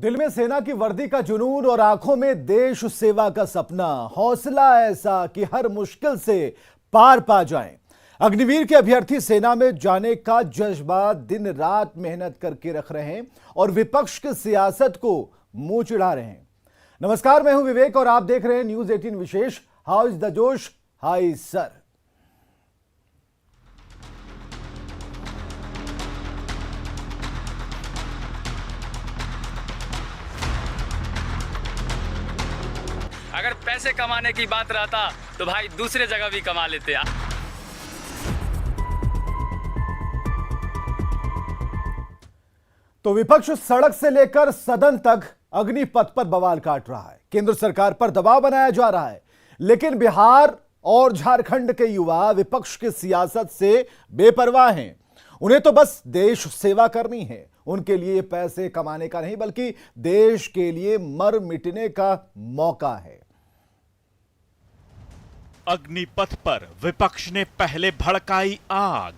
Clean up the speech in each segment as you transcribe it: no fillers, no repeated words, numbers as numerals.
दिल में सेना की वर्दी का जुनून और आंखों में देश सेवा का सपना, हौसला ऐसा कि हर मुश्किल से पार पा जाएं। अग्निवीर के अभ्यर्थी सेना में जाने का जज्बा दिन रात मेहनत करके रख रहे हैं और विपक्ष की सियासत को मुंह चिढ़ा रहे हैं। नमस्कार, मैं हूं विवेक और आप देख रहे हैं न्यूज 18 विशेष। हाउ इज द जोश, हाई सर। अगर पैसे कमाने की बात रहता तो भाई दूसरे जगह भी कमा लेते। तो विपक्ष सड़क से लेकर सदन तक अग्निपथ पर बवाल काट रहा है। केंद्र सरकार पर दबाव बनाया जा रहा है, लेकिन बिहार और झारखंड के युवा विपक्ष की सियासत से बेपरवाह हैं। उन्हें तो बस देश सेवा करनी है। उनके लिए पैसे कमाने का नहीं, बल्कि देश के लिए मर मिटने का मौका है। अग्निपथ पर विपक्ष ने पहले भड़काई आग।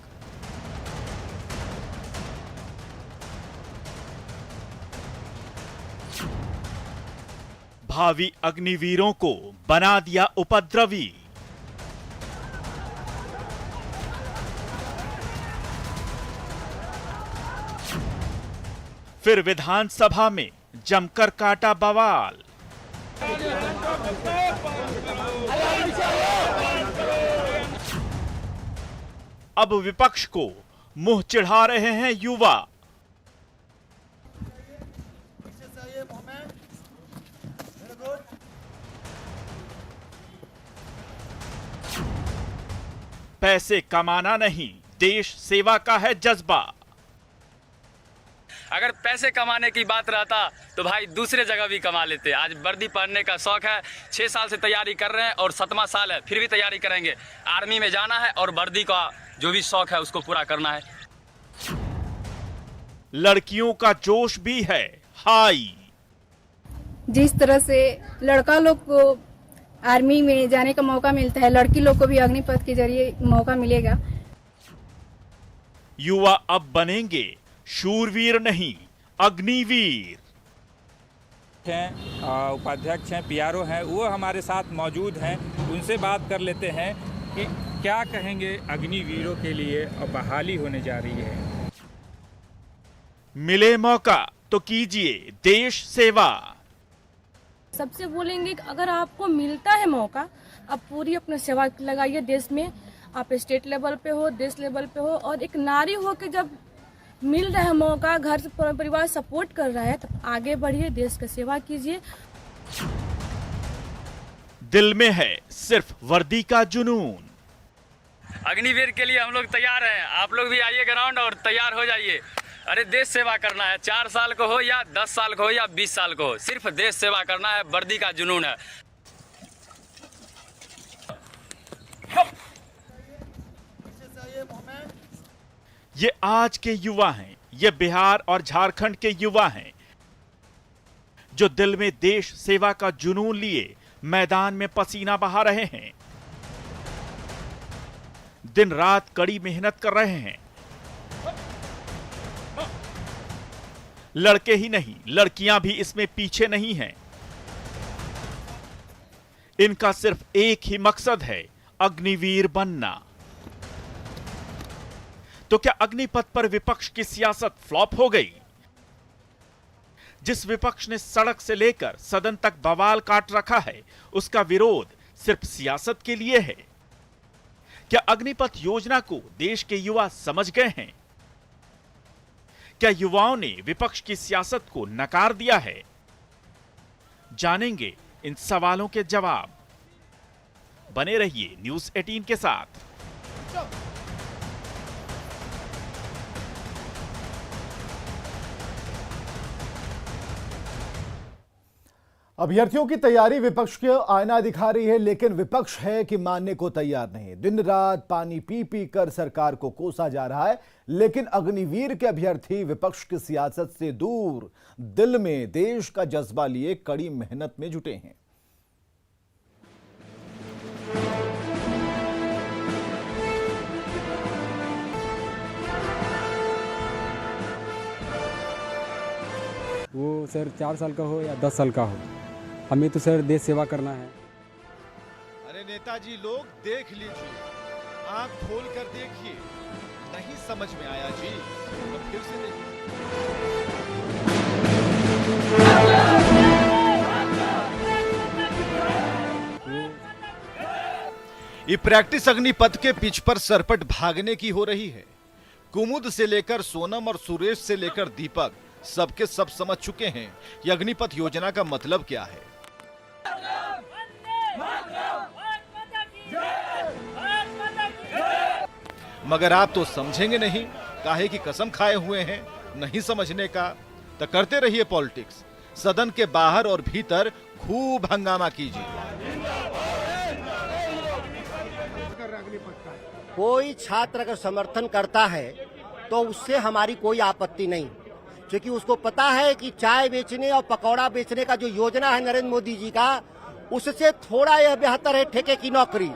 भावी अग्निवीरों को बना दिया उपद्रवी। फिर विधानसभा में जमकर काटा बवाल। अब विपक्ष को मुंह चिढ़ा रहे हैं युवा। पैसे कमाना नहीं, देश सेवा का है जज्बा। अगर पैसे कमाने की बात रहता तो भाई दूसरे जगह भी कमा लेते। आज वर्दी पहनने का शौक है, 6 साल से तैयारी कर रहे हैं और 7वां साल है, फिर भी तैयारी करेंगे। आर्मी में जाना है और वर्दी का जो भी शौक है उसको पूरा करना है। लड़कियों का जोश भी है हाई। जिस तरह से लड़का लोग को आर्मी में जाने का मौका मिलता है, लड़की लोग को भी अग्निपथ के जरिए मौका मिलेगा। युवा अब बनेंगे शूरवीर नहीं, अग्निवीर। उपाध्यक्ष हैं, पीआरओ हैं, वो हमारे साथ मौजूद हैं। उनसे बात कर लेते हैं कि क्या कहेंगे अग्निवीरों के लिए और बहाली होने जा रही है। मिले मौका तो कीजिए देश सेवा। सबसे बोलेंगे कि अगर आपको मिलता है मौका, आप पूरी अपनी सेवा लगाइए देश में। आप स्टेट लेवल पे हो, देश लेवल पे हो, और एक नारी हो के जब मिल रहा है मौका, घर से परिवार सपोर्ट कर रहा है, तो आगे बढ़िए, देश की सेवा कीजिए। दिल में है सिर्फ वर्दी का जुनून। अग्निवीर के लिए हम लोग तैयार हैं। आप लोग भी आइए ग्राउंड और तैयार हो जाइए। अरे देश सेवा करना है, 4 साल को हो या 10 साल को हो या 20 साल को हो, सिर्फ देश सेवा करना है। वर्दी का जुनून है। ये आज के युवा हैं, ये बिहार और झारखंड के युवा हैं जो दिल में देश सेवा का जुनून लिए मैदान में पसीना बहा रहे हैं, दिन रात कड़ी मेहनत कर रहे हैं। लड़के ही नहीं, लड़कियां भी इसमें पीछे नहीं हैं। इनका सिर्फ एक ही मकसद है, अग्निवीर बनना। तो क्या अग्निपथ पर विपक्ष की सियासत फ्लॉप हो गई? जिस विपक्ष ने सड़क से लेकर सदन तक बवाल काट रखा है, उसका विरोध सिर्फ सियासत के लिए है? क्या अग्निपथ योजना को देश के युवा समझ गए हैं? क्या युवाओं ने विपक्ष की सियासत को नकार दिया है? जानेंगे इन सवालों के जवाब। बने रहिए न्यूज 18 के साथ। अभ्यर्थियों की तैयारी विपक्ष को आईना दिखा रही है, लेकिन विपक्ष है कि मानने को तैयार नहीं। दिन रात पानी पी पी कर सरकार को कोसा जा रहा है, लेकिन अग्निवीर के अभ्यर्थी विपक्ष की सियासत से दूर दिल में देश का जज्बा लिए कड़ी मेहनत में जुटे हैं। वो सर 4 साल का हो या 10 साल का हो, हमें तो सर देश सेवा करना है। अरे नेताजी लोग देख लीजिए, आंख खोल कर देखिए, नहीं समझ में आया जी तो फिर से देखिए। ये प्रैक्टिस अग्निपथ के पिच पर सरपट भागने की हो रही है। कुमुद से लेकर सोनम और सुरेश से लेकर दीपक सबके सब समझ चुके हैं कि अग्निपथ योजना का मतलब क्या है। मगर आप तो समझेंगे नहीं, काहे की कसम खाए हुए हैं नहीं समझने का। तो करते रहिए पॉलिटिक्स, सदन के बाहर और भीतर खूब हंगामा कीजिए। कोई छात्र अगर समर्थन करता है तो उससे हमारी कोई आपत्ति नहीं, क्योंकि उसको पता है कि चाय बेचने और पकौड़ा बेचने का जो योजना है नरेंद्र मोदी जी का, उससे थोड़ा यह बेहतर है ठेके की नौकरी।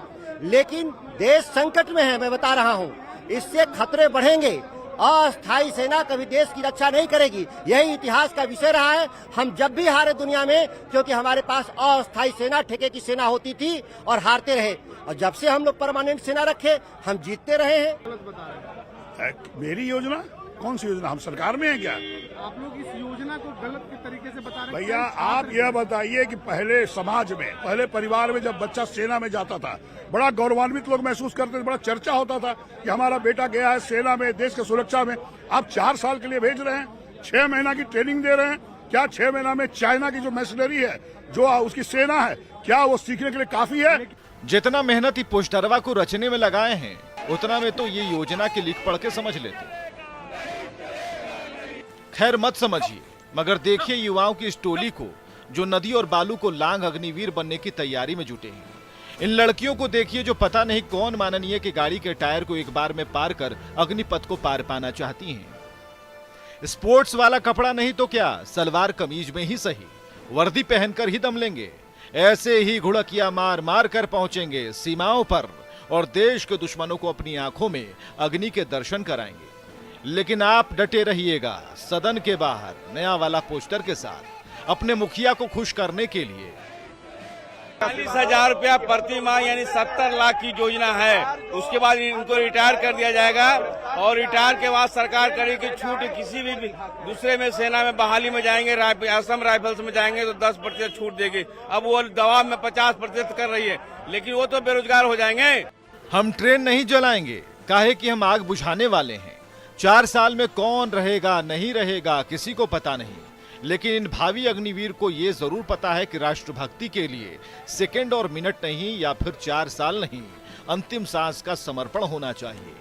लेकिन देश संकट में है, मैं बता रहा हूँ, इससे खतरे बढ़ेंगे। अस्थायी सेना कभी देश की रक्षा नहीं करेगी, यही इतिहास का विषय रहा है। हम जब भी हारे दुनिया में, क्योंकि हमारे पास अस्थायी सेना ठेके की सेना होती थी और हारते रहे, और जब से हम लोग परमानेंट सेना रखे हम जीतते रहे हैं। मेरी योजना कौन सी योजना? हम सरकार में हैं क्या? आप लोग इस योजना को गलत के तरीके से बता रहे हैं। भैया आप यह बताइए कि पहले समाज में, पहले परिवार में जब बच्चा सेना में जाता था, बड़ा गौरवान्वित लोग महसूस करते थे, बड़ा चर्चा होता था कि हमारा बेटा गया है सेना में, देश की सुरक्षा में। आप 4 साल के लिए भेज रहे हैं, 6 महीना की ट्रेनिंग दे रहे हैं। क्या 6 महीना में चाइना की जो मशीनरी है, जो उसकी सेना है, क्या वो सीखने के लिए काफी है? जितना मेहनत ही पोस्टरवा को रचने में लगाए हैं, उतना में तो ये योजना की लिख पढ़ के समझ लेते। खैर मत समझिए, मगर देखिए युवाओं की इस टोली को जो नदी और बालू को लांग अग्निवीर बनने की तैयारी में जुटे हैं। इन लड़कियों को देखिए जो पता नहीं कौन माननीय की गाड़ी के टायर को एक बार में पार कर अग्निपथ को पार पाना चाहती हैं। स्पोर्ट्स वाला कपड़ा नहीं तो क्या, सलवार कमीज में ही सही, वर्दी पहनकर ही दम लेंगे। ऐसे ही घुड़किया मार मार कर पहुंचेंगे सीमाओं पर और देश के दुश्मनों को अपनी आंखों में अग्नि के दर्शन कराएंगे। लेकिन आप डटे रहिएगा सदन के बाहर नया वाला पोस्टर के साथ अपने मुखिया को खुश करने के लिए। 40,000 रुपया प्रति माह यानी 70 लाख की योजना है। उसके बाद इनको रिटायर कर दिया जाएगा और रिटायर के बाद सरकार करेगी छूट। किसी भी दूसरे में सेना में बहाली में जाएंगे, असम राइफल्स में जाएंगे तो 10% छूट देगी। अब वो दवा में 50% कर रही है, लेकिन वो तो बेरोजगार हो जाएंगे। हम ट्रेन नहीं जलाएंगे, काहे कि हम आग बुझाने वाले हैं। 4 साल में कौन रहेगा नहीं रहेगा किसी को पता नहीं, लेकिन इन भावी अग्निवीर को यह जरूर पता है कि राष्ट्रभक्ति के लिए सेकंड और मिनट नहीं या फिर 4 साल नहीं, अंतिम सांस का समर्पण होना चाहिए।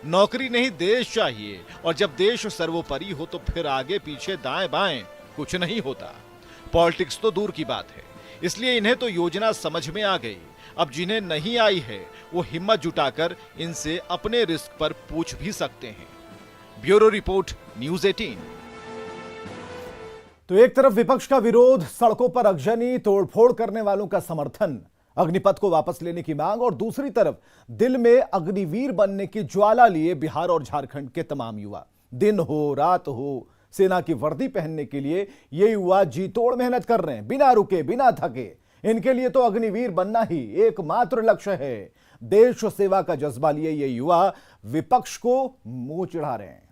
नौकरी नहीं देश चाहिए, और जब देश सर्वोपरि हो तो फिर आगे पीछे दाएं बाएं कुछ नहीं होता। पॉलिटिक्स तो दूर की बात है, इसलिए इन्हें तो योजना समझ में आ गई। अब जिन्हें नहीं आई है वो हिम्मत जुटाकर इनसे अपने रिस्क पर पूछ भी सकते हैं। Bureau report, news 18। तो एक तरफ विपक्ष का विरोध, सड़कों पर अगजनी, तोड़फोड़ करने वालों का समर्थन, अग्निपथ को वापस लेने की मांग, और दूसरी तरफ दिल में अग्निवीर बनने की ज्वाला लिए बिहार और झारखंड के तमाम युवा। दिन हो रात हो, सेना की वर्दी पहनने के लिए ये युवा जी तोड़ मेहनत कर रहे हैं, बिना रुके बिना थके। इनके लिए तो अग्निवीर बनना ही एकमात्र लक्ष्य है। देश सेवा का जज्बा लिए ये युवा विपक्ष को मुंह चिढ़ा रहे हैं।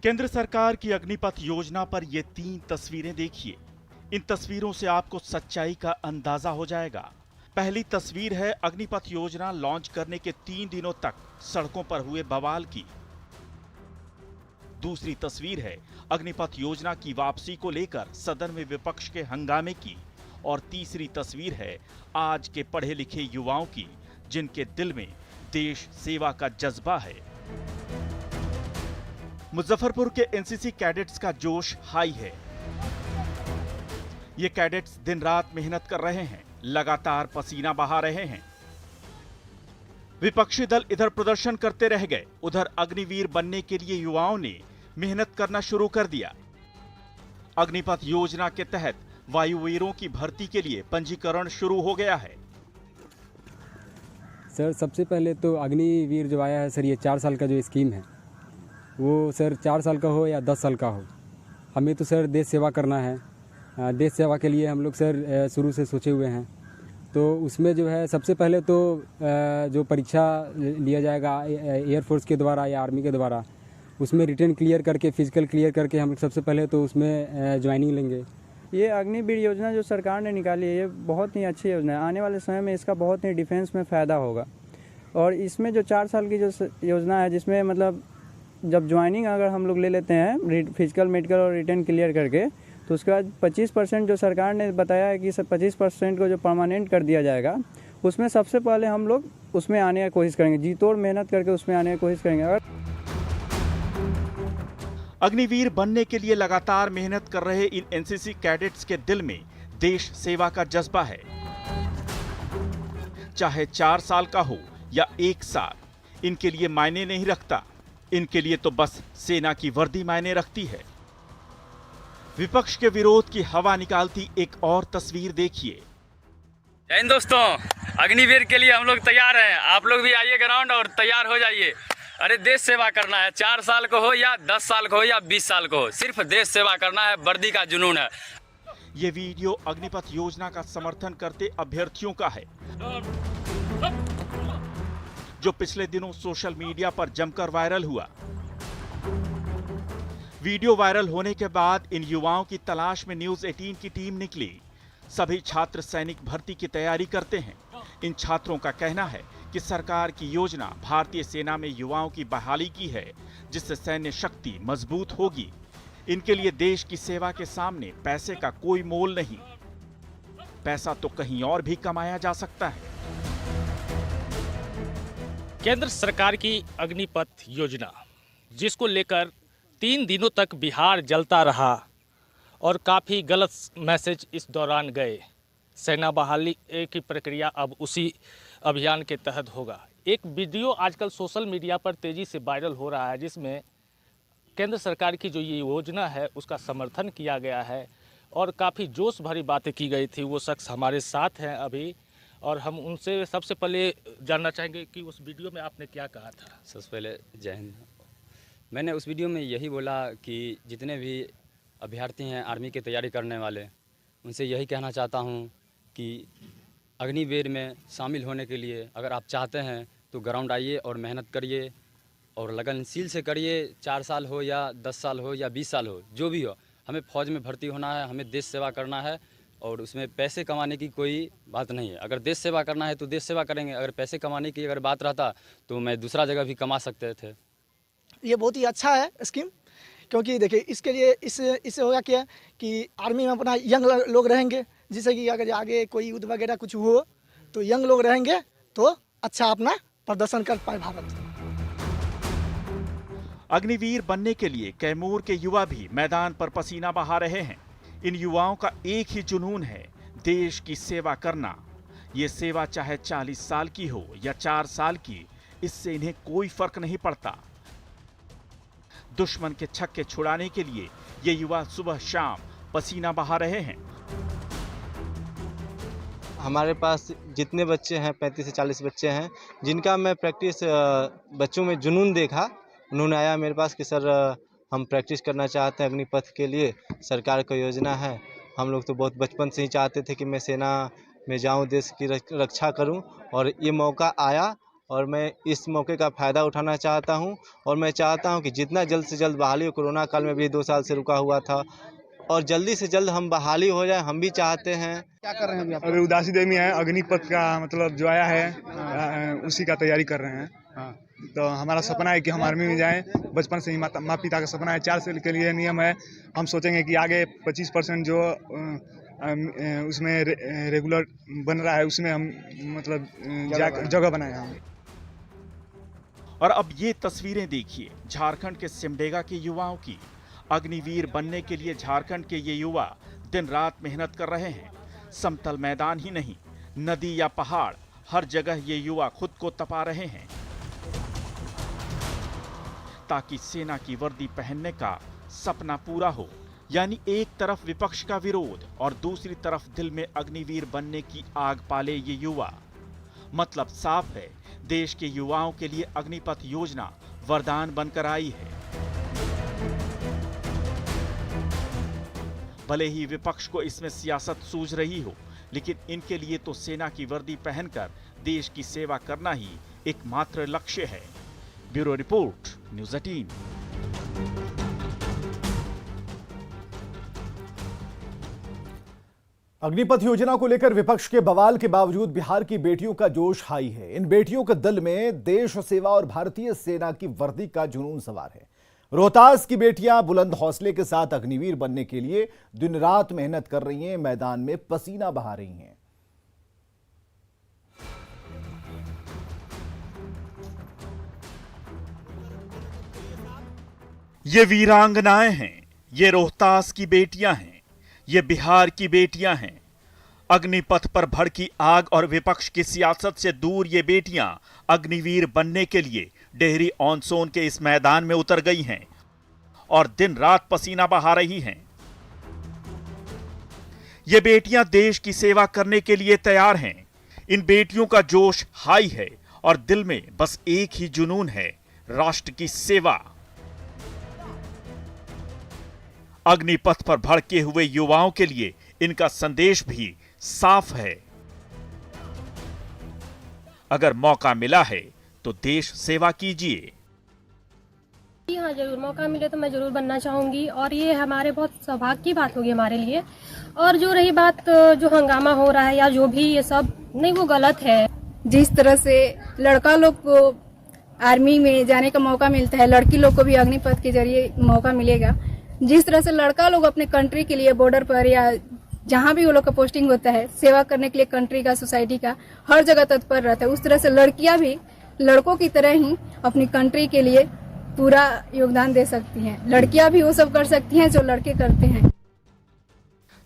केंद्र सरकार की अग्निपथ योजना पर ये 3 तस्वीरें देखिए। इन तस्वीरों से आपको सच्चाई का अंदाजा हो जाएगा। पहली तस्वीर है अग्निपथ योजना लॉन्च करने के 3 दिनों तक सड़कों पर हुए बवाल की। दूसरी तस्वीर है अग्निपथ योजना की वापसी को लेकर सदन में विपक्ष के हंगामे की। और तीसरी तस्वीर है आज के पढ़े लिखे युवाओं की, जिनके दिल में देश सेवा का जज्बा है। मुजफ्फरपुर के एनसीसी कैडेट्स का जोश हाई है। ये कैडेट्स दिन रात मेहनत कर रहे हैं, लगातार पसीना बहा रहे हैं। विपक्षी दल इधर प्रदर्शन करते रह गए, उधर अग्निवीर बनने के लिए युवाओं ने मेहनत करना शुरू कर दिया। अग्निपथ योजना के तहत वायुवीरों की भर्ती के लिए पंजीकरण शुरू हो गया है। सर सबसे पहले तो अग्निवीर जो आया है सर, ये 4 साल का जो स्कीम है वो सर 4 साल का हो या 10 साल का हो, हमें तो सर देश सेवा करना है। देश सेवा के लिए हम लोग सर शुरू से सोचे हुए हैं। तो उसमें जो है सबसे पहले तो जो परीक्षा लिया जाएगा एयरफोर्स के द्वारा या आर्मी के द्वारा, उसमें रिटर्न क्लियर करके, फिजिकल क्लियर करके हम लोग सबसे पहले तो उसमें ज्वाइनिंग लेंगे। ये अग्निवीर योजना जो सरकार ने निकाली है, ये बहुत ही अच्छी योजना है। आने वाले समय में इसका बहुत ही डिफेंस में फ़ायदा होगा। और इसमें जो 4 साल की जो योजना है, जिसमें मतलब जब ज्वाइनिंग अगर हम लोग ले लेते हैं फिजिकल, मेडिकल और रिटर्न क्लियर करके, तो उसके बाद 25% जो सरकार ने बताया है कि 25% को जो परमानेंट कर दिया जाएगा, उसमें सबसे पहले हम लोग उसमें आने की कोशिश करेंगे, जी तोड़ मेहनत करके उसमें आने की कोशिश करेंगे। अगर अग्निवीर बनने के लिए लगातार मेहनत कर रहे इन एनसीसी कैडेट्स के दिल में देश सेवा का जज्बा है। चाहे 4 साल का हो या 1 साल, इनके लिए मायने नहीं रखता। इनके लिए तो बस सेना की वर्दी मायने रखती है। विपक्ष के विरोध की हवा निकालती एक और तस्वीर देखिए। जय हिंद दोस्तों, अग्निवीर के लिए हम लोग तैयार हैं। आप लोग भी आइए ग्राउंड और तैयार हो जाइए। अरे देश सेवा करना है, 4 साल को हो या 10 साल को हो या 20 साल को हो, सिर्फ देश सेवा करना है। वर्दी का जुनून है। ये वीडियो अग्निपथ योजना का समर्थन करते अभ्यर्थियों का है, जो पिछले दिनों सोशल मीडिया पर जमकर वायरल हुआ। वीडियो वायरल होने के बाद इन युवाओं की तलाश में न्यूज़ 18 की टीम निकली। सभी छात्र सैनिक भर्ती की तैयारी करते हैं। इन छात्रों का कहना है कि सरकार की योजना भारतीय सेना में युवाओं की बहाली की है, जिससे सैन्य शक्ति मजबूत होगी। इनके लिए देश की सेवा के सामने पैसे का कोई मोल नहीं। पैसा तो कहीं और भी कमाया जा सकता है। केंद्र सरकार की अग्निपथ योजना, जिसको लेकर 3 दिनों तक बिहार जलता रहा और काफ़ी गलत मैसेज इस दौरान गए। सेना बहाली की प्रक्रिया अब उसी अभियान के तहत होगा। एक वीडियो आजकल सोशल मीडिया पर तेज़ी से वायरल हो रहा है, जिसमें केंद्र सरकार की जो ये योजना है उसका समर्थन किया गया है और काफ़ी जोश भरी बातें की गई थी। वो शख्स हमारे साथ हैं अभी, और हम उनसे सबसे पहले जानना चाहेंगे कि उस वीडियो में आपने क्या कहा था। सबसे पहले जय हिंद। मैंने उस वीडियो में यही बोला कि जितने भी अभ्यर्थी हैं आर्मी की तैयारी करने वाले, उनसे यही कहना चाहता हूं कि अग्निवीर में शामिल होने के लिए अगर आप चाहते हैं तो ग्राउंड आइए और मेहनत करिए और लगनशील से करिए। 4 साल हो या 10 साल हो या 20 साल हो, जो भी हो, हमें फौज में भर्ती होना है, हमें देश सेवा करना है और उसमें पैसे कमाने की कोई बात नहीं है। अगर देश सेवा करना है तो देश सेवा करेंगे। अगर पैसे कमाने की अगर बात रहता तो मैं दूसरा जगह भी कमा सकते थे। ये बहुत ही अच्छा है स्कीम, क्योंकि देखिए इसके लिए इससे होगा क्या कि आर्मी में अपना यंग लोग रहेंगे, जिससे कि अगर आगे कोई युद्ध वगैरह कुछ हो तो यंग लोग रहेंगे तो अच्छा अपना प्रदर्शन कर पाए भारत। अग्निवीर बनने के लिए कैमूर के युवा भी मैदान पर पसीना बहा रहे हैं। इन युवाओं का एक ही जुनून है, देश की सेवा करना। ये सेवा चाहे 40 साल की हो या 4 साल की, इससे इन्हें कोई फर्क नहीं पड़ता। दुश्मन के छक्के छुड़ाने के लिए ये युवा सुबह शाम पसीना बहा रहे हैं। हमारे पास जितने बच्चे हैं 35 से 40 बच्चे हैं, जिनका मैं प्रैक्टिस बच्चों में जुनून देखा। उन्होंने आया मेरे पास कि सर हम प्रैक्टिस करना चाहते हैं अग्निपथ के लिए, सरकार का योजना है। हम लोग तो बहुत बचपन से ही चाहते थे कि मैं सेना में जाऊं, देश की रक्षा करूं, और ये मौका आया और मैं इस मौके का फ़ायदा उठाना चाहता हूं। और मैं चाहता हूं कि जितना जल्द से जल्द बहाली हो। कोरोना काल में भी 2 साल से रुका हुआ था और जल्दी से जल्द हम बहाली हो जाए, हम भी चाहते हैं। क्या कर रहे हैं अभी आप? अभी उदासी देवी में है, अग्निपथ का मतलब जो आया है उसी का तैयारी कर रहे हैं। तो हमारा सपना है कि हम आर्मी में जाएं। बचपन से ही माता पिता का सपना है। 4 साल के लिए नियम है। हम सोचेंगे कि आगे 25% जो उसमें रेगुलर बन रहा है उसमें हम मतलब जगह बनाए हम। और अब ये तस्वीरें देखिए झारखंड के सिमडेगा के युवाओं की। अग्निवीर बनने के लिए झारखंड के ये युवा दिन रात मेहनत कर रहे हैं। समतल मैदान ही नहीं, नदी या पहाड़, हर जगह ये युवा खुद को तपा रहे हैं ताकि सेना की वर्दी पहनने का सपना पूरा हो। यानी एक तरफ विपक्ष का विरोध और दूसरी तरफ दिल में अग्निवीर बनने की आग पाले ये युवा। मतलब साफ है, देश के युवाओं के लिए अग्निपथ योजना वरदान बनकर आई है। भले ही विपक्ष को इसमें सियासत सूझ रही हो, लेकिन इनके लिए तो सेना की वर्दी पहनकर देश की सेवा करना ही एकमात्र लक्ष्य है। Bureau report, news 18। अग्निपथ योजना को लेकर विपक्ष के बवाल के बावजूद बिहार की बेटियों का जोश हाई है। इन बेटियों के दिल में देश सेवा और भारतीय सेना की वर्दी का जुनून सवार है। रोहतास की बेटियां बुलंद हौसले के साथ अग्निवीर बनने के लिए दिन रात मेहनत कर रही हैं, मैदान में पसीना बहा रही हैं। ये वीरांगनाएं हैं, ये रोहतास की बेटियां हैं, ये बिहार की बेटियां हैं। अग्निपथ पर भड़की आग और विपक्ष की सियासत से दूर ये बेटियां अग्निवीर बनने के लिए डेहरी ऑन सोन के इस मैदान में उतर गई हैं और दिन रात पसीना बहा रही हैं। ये बेटियां देश की सेवा करने के लिए तैयार हैं। इन बेटियों का जोश हाई है और दिल में बस एक ही जुनून है, राष्ट्र की सेवा। अग्निपथ पर भड़के हुए युवाओं के लिए इनका संदेश भी साफ है। अगर मौका मिला है तो देश सेवा कीजिए। जी हाँ, जरूर मौका मिले तो मैं जरूर बनना चाहूंगी और ये हमारे बहुत सौभाग्य की बात होगी हमारे लिए। और जो रही बात जो हंगामा हो रहा है या जो भी ये सब, नहीं, वो गलत है। जिस तरह से लड़का लोग को आर्मी में जाने का मौका मिलता है, लड़की लोग को भी अग्निपथ के जरिए मौका मिलेगा। जिस तरह से लड़का लोग अपने कंट्री के लिए बॉर्डर पर या जहाँ भी वो लोग का पोस्टिंग होता है, सेवा करने के लिए कंट्री का, सोसाइटी का, हर जगह तत्पर रहता है, उस तरह से लड़कियां भी लड़कों की तरह ही अपनी कंट्री के लिए पूरा योगदान दे सकती हैं। लड़कियां भी वो सब कर सकती हैं जो लड़के करते हैं।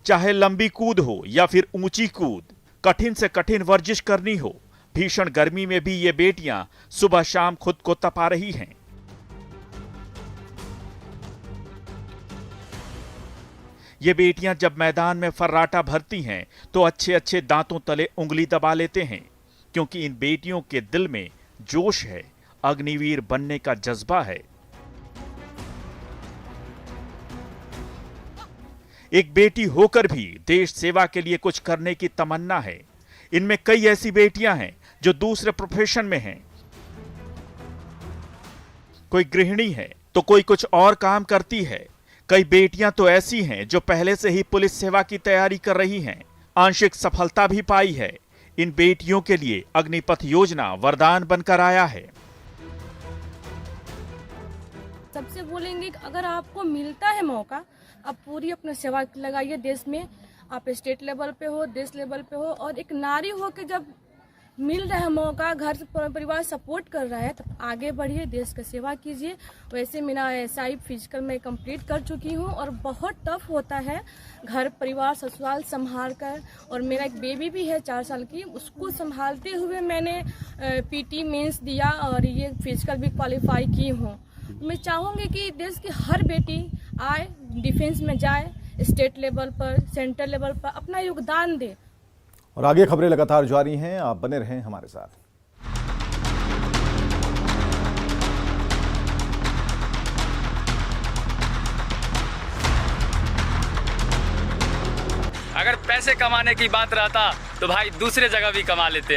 चाहे लंबी कूद हो या फिर ऊंची कूद, कठिन से कठिन वर्जिश करनी हो, भीषण गर्मी में भी ये बेटियां सुबह शाम खुद को तपा रही हैं। ये बेटियां जब मैदान में फर्राटा भरती हैं तो अच्छे अच्छे दांतों तले उंगली दबा लेते हैं, क्योंकि इन बेटियों के दिल में जोश है, अग्निवीर बनने का जज्बा है। एक बेटी होकर भी देश सेवा के लिए कुछ करने की तमन्ना है। इनमें कई ऐसी बेटियां हैं जो दूसरे प्रोफेशन में हैं। कोई गृहिणी है तो कोई कुछ और काम करती है। कई बेटियां तो ऐसी हैं जो पहले से ही पुलिस सेवा की तैयारी कर रही हैं, आंशिक सफलता भी पाई है। इन बेटियों के लिए अग्निपथ योजना वरदान बनकर आया है। सबसे बोलेंगे कि अगर आपको मिलता है मौका, आप पूरी अपनी सेवा लगाइए देश में। आप स्टेट लेवल पे हो, देश लेवल पे हो, और एक नारी हो के जब मिल रहा है मौका, घर से परिवार सपोर्ट कर रहा है, तो आगे बढ़िए, देश की सेवा कीजिए। वैसे मेरा SI फिजिकल मैं कंप्लीट कर चुकी हूँ और बहुत टफ होता है घर परिवार ससुराल संभाल कर। और मेरा एक बेबी भी है 4 साल की, उसको संभालते हुए मैंने PT मेंस दिया और ये फिजिकल भी क्वालिफाई की हूँ। मैं चाहूँगी कि देश की हर बेटी आए, डिफेंस में जाए, स्टेट लेवल पर, सेंटर लेवल पर अपना योगदान दे। और आगे खबरें लगातार जारी हैं, आप बने रहें हमारे साथ। अगर पैसे कमाने की बात रहता तो भाई दूसरे जगह भी कमा लेते।